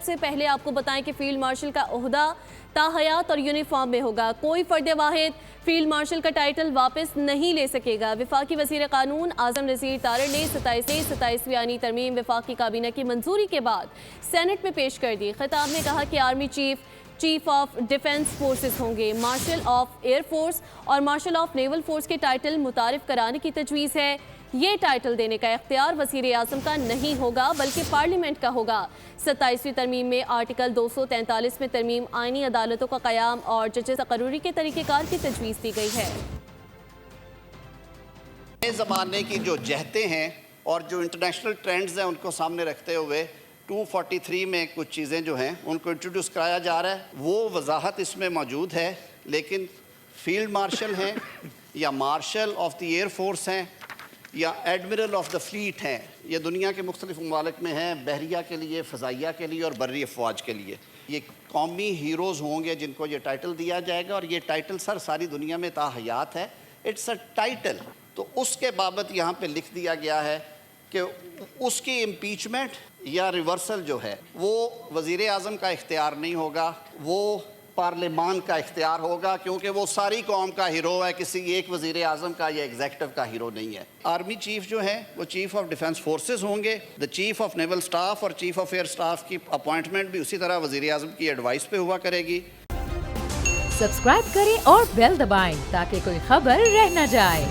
سے پہلے آپ کو بتائیں کہ فیلڈ مارشل کا عہدہ تاحیات اور یونیفارم میں ہوگا. کوئی فرد واحد فیلڈ مارشل کا ٹائٹل واپس نہیں لے سکے گا. وفاقی وزیر قانون اعظم نذیر طارڑ نے 27ویں آئینی ترمیم وفاقی کابینہ کی منظوری کے بعد سینٹ میں پیش کر دی. خطاب میں کہا کہ army chief of defence forces ہوں گے. مارشل آف ایئر فورس اور مارشل آف نیول فورس کے ٹائٹل متعارف کرانے کی تجویز ہے. یہ ٹائٹل دینے کا اختیار وزیر اعظم کا نہیں ہوگا بلکہ پارلیمنٹ کا ہوگا. 27ویں ترمیم میں آرٹیکل 243 میں ترمیم آئینی عدالتوں کا قیام اور ججز تقرری کے طریقہ کار کی تجویز دی گئی ہے. نئے زمانے کی جو جہتیں ہیں اور جو انٹرنیشنل ٹرینڈز ہیں ان کو سامنے رکھتے ہوئے 243 میں کچھ چیزیں جو ہیں ان کو انٹروڈیوس کرایا جا رہا ہے. وہ وضاحت اس میں موجود ہے، لیکن فیلڈ مارشل ہیں یا martial of the air force ہیں یا ایڈمرل آف دا فلیٹ ہیں، یہ دنیا کے مختلف ممالک میں ہیں، بحریہ کے لیے، فضائیہ کے لیے اور بری افواج کے لیے. یہ قومی ہیروز ہوں گے جن کو یہ ٹائٹل دیا جائے گا، اور یہ ٹائٹل سر ساری دنیا میں تاحیات ہے. It's a title. تو اس کے بابت یہاں پہ لکھ دیا گیا ہے کہ اس کی امپیچمنٹ یا ریورسل جو ہے وہ وزیر اعظم کا اختیار نہیں ہوگا، وہ پارلیمان کا اختیار ہوگا، کیونکہ وہ ساری قوم کا ہیرو ہے، کسی ایک وزیر اعظم کا یا ایگزیکٹو کا ہیرو نہیں ہے. آرمی چیف جو ہے وہ چیف آف ڈیفنس فورسز ہوں گے. دا چیف آف نیول سٹاف اور چیف آف ایئر سٹاف کی اپوائنٹمنٹ بھی اسی طرح وزیر اعظم کی ایڈوائس پہ ہوا کرے گی. سبسکرائب کریں اور بیل دبائیں تاکہ کوئی خبر رہ نہ جائے.